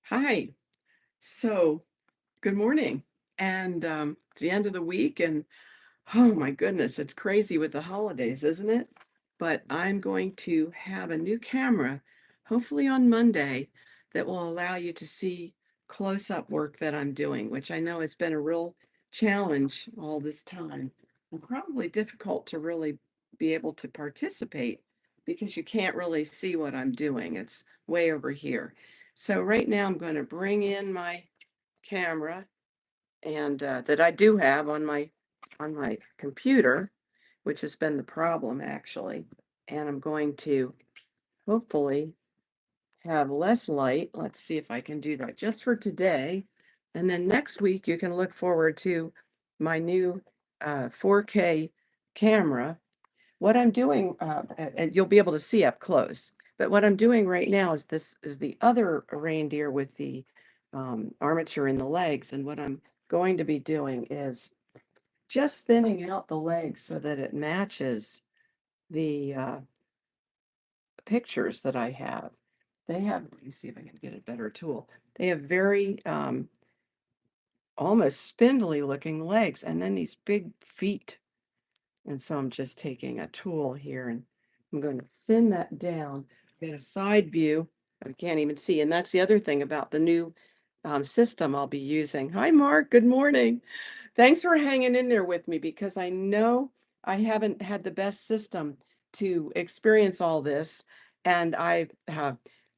Hi. So, good morning. And it's the end of the week, and oh my goodness, it's crazy with the holidays, isn't it? But I'm going to have a new camera, hopefully on Monday, that will allow you to see close-up work that I'm doing, which I know has been a real challenge all this time, and probably difficult to really be able to participate because you can't really see what I'm doing. It's way over here. So right now I'm going to bring in my camera and that I do have on my computer, which has been the problem actually. And I'm going to hopefully have less light. Let's see if I can do that just for today. And then next week you can look forward to my new 4K camera. What I'm doing, and you'll be able to see up close, but what I'm doing right now is this is the other reindeer with the armature in the legs. And what I'm going to be doing is just thinning out the legs so that it matches the pictures that I have. They have, let me see if I can get a better tool. They have very almost spindly looking legs and then these big feet. And so I'm just taking a tool here and I'm going to thin that down, get a side view. I can't even see. And that's the other thing about the new system I'll be using. Hi, Mark. Good morning. Thanks for hanging in there with me because I know I haven't had the best system to experience all this. And I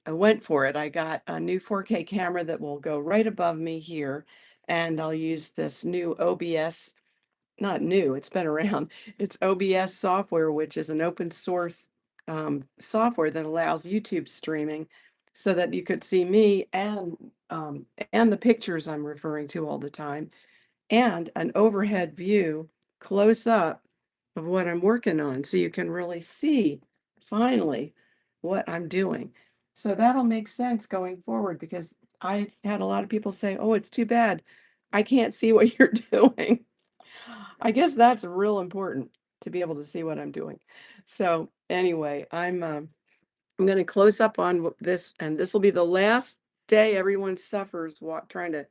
went for it. I got a new 4K camera that will go right above me here. And I'll use this new OBS, not new, it's been around. It's OBS software, which is an open source software that allows YouTube streaming so that you could see me and the pictures I'm referring to all the time, and an overhead view close up of what I'm working on. So you can really see finally what I'm doing. So that'll make sense going forward because I had a lot of people say, oh, it's too bad. I can't see what you're doing. I guess that's real important to be able to see what I'm doing. So anyway, I'm going to close up on this, and this will be the last day everyone suffers trying to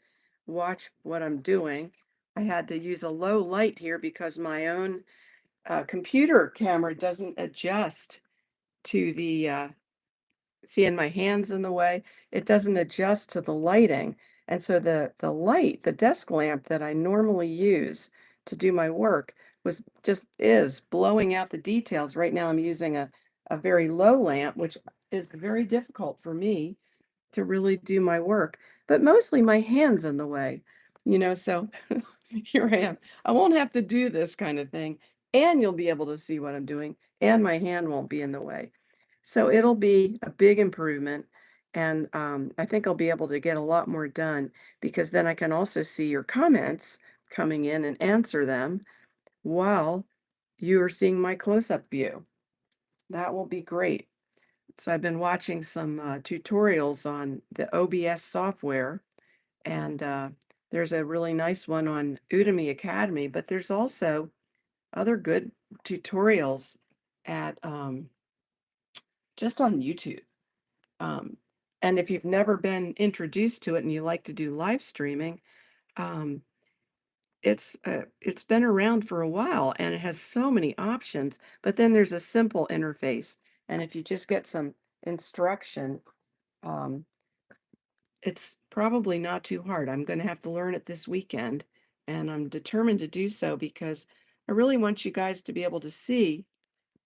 watch what I'm doing. I had to use a low light here because my own computer camera doesn't adjust to the seeing my hands in the way, it doesn't adjust to the lighting. And so the light, the desk lamp that I normally use to do my work was just is blowing out the details. Right now I'm using a very low lamp, which is very difficult for me to really do my work, but mostly my hands in the way, so here I am. I won't have to do this kind of thing, and you'll be able to see what I'm doing, and my hand won't be in the way. So it'll be a big improvement, and I think I'll be able to get a lot more done because then I can also see your comments coming in and answer them while you are seeing my close-up view. That will be great. So I've been watching some tutorials on the OBS software, and there's a really nice one on Udemy Academy, but there's also other good tutorials at just on YouTube. Um, and if you've never been introduced to it and you like to do live streaming, um, it's been around for a while and it has so many options. But then there's a simple interface, and if you just get some instruction, um, it's probably not too hard. I'm going to have to learn it this weekend, and I'm determined to do so because I really want you guys to be able to see.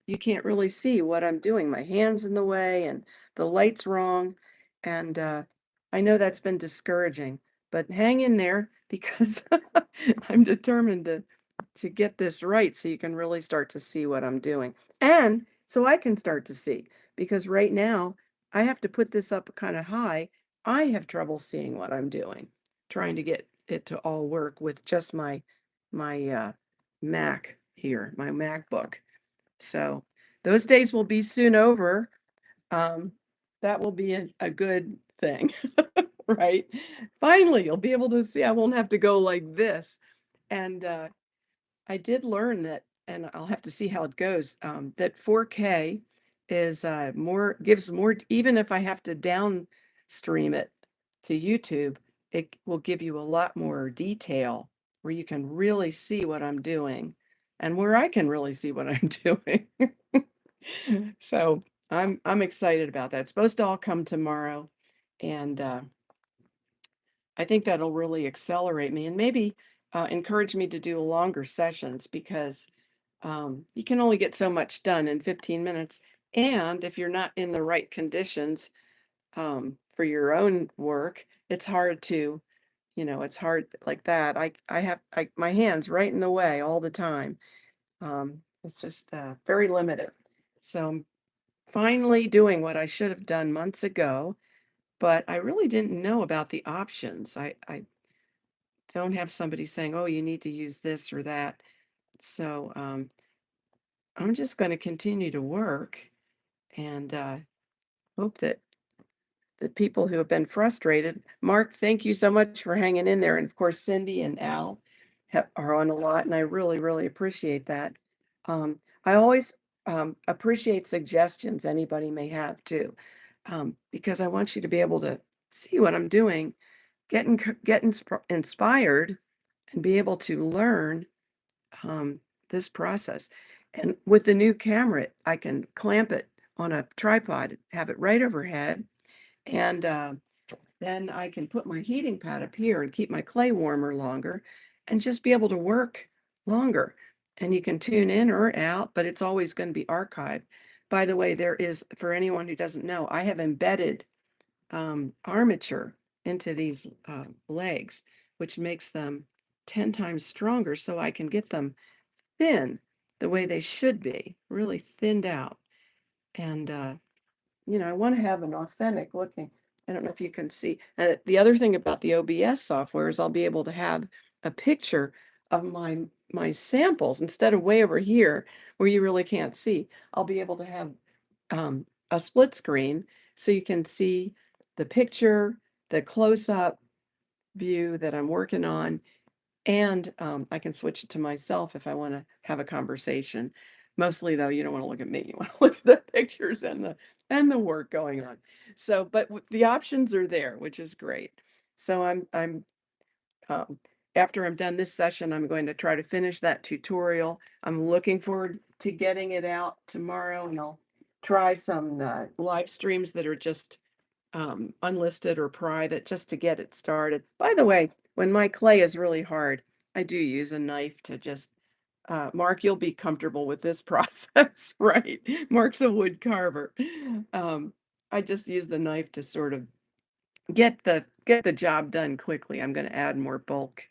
You can't really see what I'm doing. My hand's in the way and the light's wrong. And I know that's been discouraging, but hang in there because I'm determined to get this right so you can really start to see what I'm doing. And so I can start to see because right now I have to put this up kind of high. I have trouble seeing what I'm doing, trying to get it to all work with just my Mac here, my MacBook. So those days will be soon over. Um, that will be a good thing, right? Finally, you'll be able to see. I won't have to go like this. And I did learn that, and I'll have to see how it goes, that 4K is gives more, even if I have to downstream it, to YouTube, it will give you a lot more detail where you can really see what I'm doing and where I can really see what I'm doing. So I'm excited about that. It's supposed to all come tomorrow, and I think that'll really accelerate me and maybe encourage me to do longer sessions because you can only get so much done in 15 minutes. And if you're not in the right conditions for your own work, it's hard to, it's hard like that. My hands right in the way all the time. It's just very limited. So I'm finally doing what I should have done months ago, but I really didn't know about the options. I don't have somebody saying, oh, you need to use this or that. So I'm just going to continue to work and hope that the people who have been frustrated. Mark, thank you so much for hanging in there. And of course, Cindy and Al are on a lot, and I really, really appreciate that. I always appreciate suggestions anybody may have too, because I want you to be able to see what I'm doing, get inspired, and be able to learn this process. And with the new camera, I can clamp it on a tripod, have it right overhead, and then I can put my heating pad up here and keep my clay warmer longer and just be able to work longer. And you can tune in or out, but it's always going to be archived. By the way, there is, for anyone who doesn't know, I have embedded armature into these legs, which makes them 10 times stronger so I can get them thin the way they should be, really thinned out. And I want to have an authentic looking. I don't know if you can see. The other thing about the OBS software is I'll be able to have a picture of my samples instead of way over here where you really can't see. I'll be able to have a split screen so you can see the picture, the close-up view that I'm working on, and I can switch it to myself if I want to have a conversation. Mostly though, you don't want to look at me. You want to look at the pictures and the work going on. So, but the options are there, which is great. So I'm um, after I'm done this session, I'm going to try to finish that tutorial. I'm looking forward to getting it out tomorrow, and I'll try some live streams that are just unlisted or private just to get it started. By the way, when my clay is really hard, I do use a knife to just, Mark, you'll be comfortable with this process, right? Mark's a wood carver. I just use the knife to sort of get the job done quickly. I'm going to add more bulk.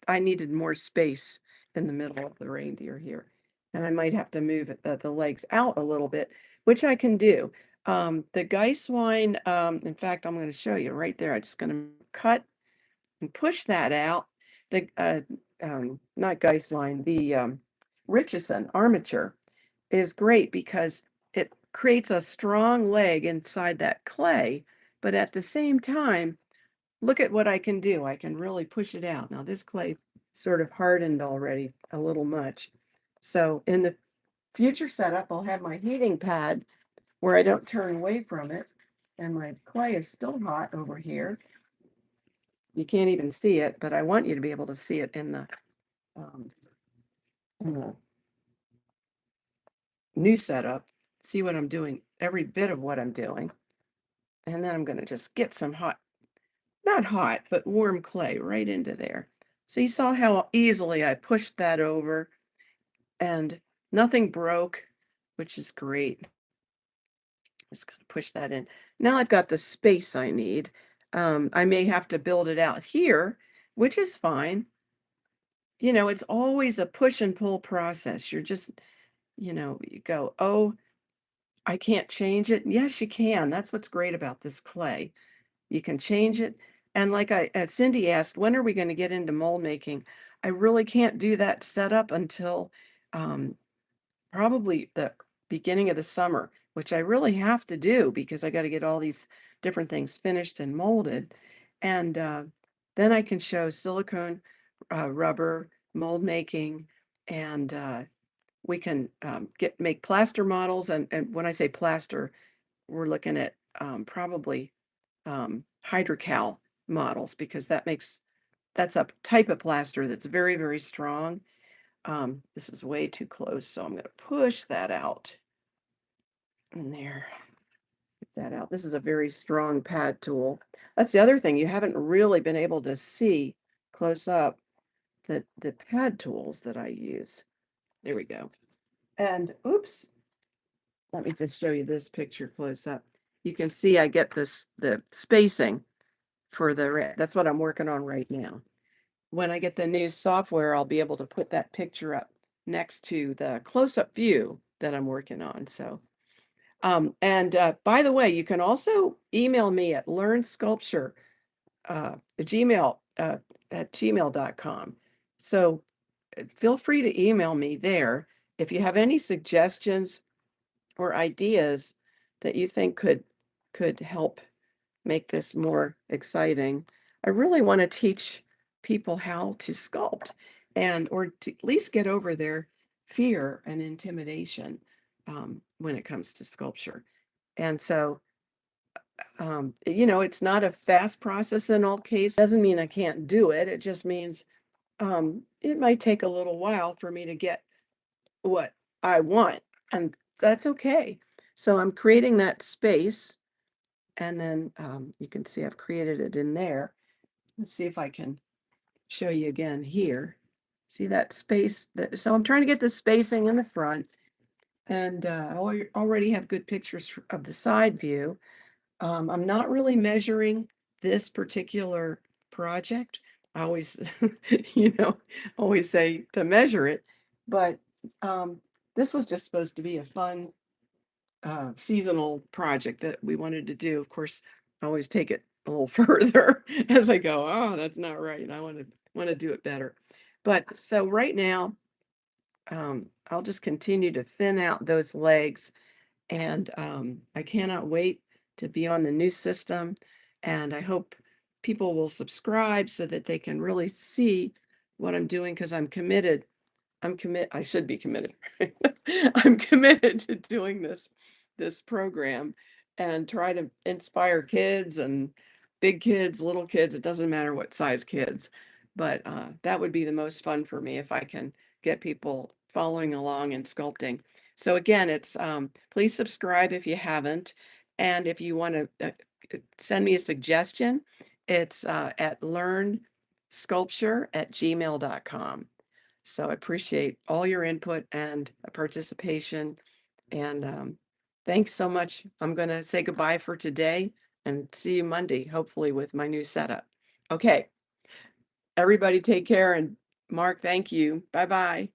I needed more space in the middle of the reindeer here. And I might have to move the legs out a little bit, which I can do. The Geiswein, in fact, I'm going to show you right there. I'm just going to cut and push that out. The not Geiswein, the Richardson armature is great because it creates a strong leg inside that clay, but at the same time, look at what I can do. I can really push it out. Now this clay sort of hardened already a little much. So in the future setup, I'll have my heating pad where I don't turn away from it. And my clay is still hot over here. You can't even see it, but I want you to be able to see it um, in the new setup. See what I'm doing, every bit of what I'm doing. And then I'm going to just get some hot, not hot, but warm clay right into there. So you saw how easily I pushed that over and nothing broke, which is great. I'm just going to push that in. Now I've got the space I need. I may have to build it out here, which is fine. It's always a push and pull process. You're just, you go, oh, I can't change it. Yes, you can. That's what's great about this clay. You can change it. And like Cindy asked, when are we going to get into mold making? I really can't do that setup until um, probably the beginning of the summer, which I really have to do because I got to get all these different things finished and molded. And then I can show silicone, rubber, mold making, and we can make plaster models. And when I say plaster, we're looking at probably hydrocal models, because that's a type of plaster that's very, very strong. This is way too close, so I'm going to push that out. And there, get that out. This is a very strong pad tool. That's the other thing. You haven't really been able to see close up the pad tools that I use. There we go. And oops, let me just show you this picture close up. You can see I get the spacing for that's what I'm working on right now. When I get the new software, I'll be able to put that picture up next to the close-up view that I'm working on. So, and by the way, you can also email me at learnsculpture gmail at gmail.com. So feel free to email me there if you have any suggestions or ideas that you think could help make this more exciting. I really want to teach people how to sculpt, and or to at least get over their fear and intimidation when it comes to sculpture. And so, it's not a fast process in all cases. Doesn't mean I can't do it. It just means it might take a little while for me to get what I want, and that's okay. So I'm creating that space, and then you can see I've created it in there. Let's see if I can show you again here. See that space? So I'm trying to get the spacing in the front, and I already have good pictures of the side view. I'm not really measuring this particular project. I always, you know, always say to measure it, but um, this was just supposed to be a fun seasonal project that we wanted to do. Of course, I always take it a little further as I go. Oh, that's not right. I want to do it better. But so right now, I'll just continue to thin out those legs, and I cannot wait to be on the new system. And I hope people will subscribe so that they can really see what I'm doing, because I should be committed. I'm committed to doing this program and try to inspire kids and big kids, little kids. It doesn't matter what size kids, but that would be the most fun for me if I can get people following along and sculpting. So again, it's please subscribe if you haven't, and if you want to send me a suggestion, it's at learnsculpture@gmail.com. So I appreciate all your input and participation. And thanks so much. I'm going to say goodbye for today and see you Monday, hopefully with my new setup. Okay, everybody take care. And Mark, thank you. Bye-bye.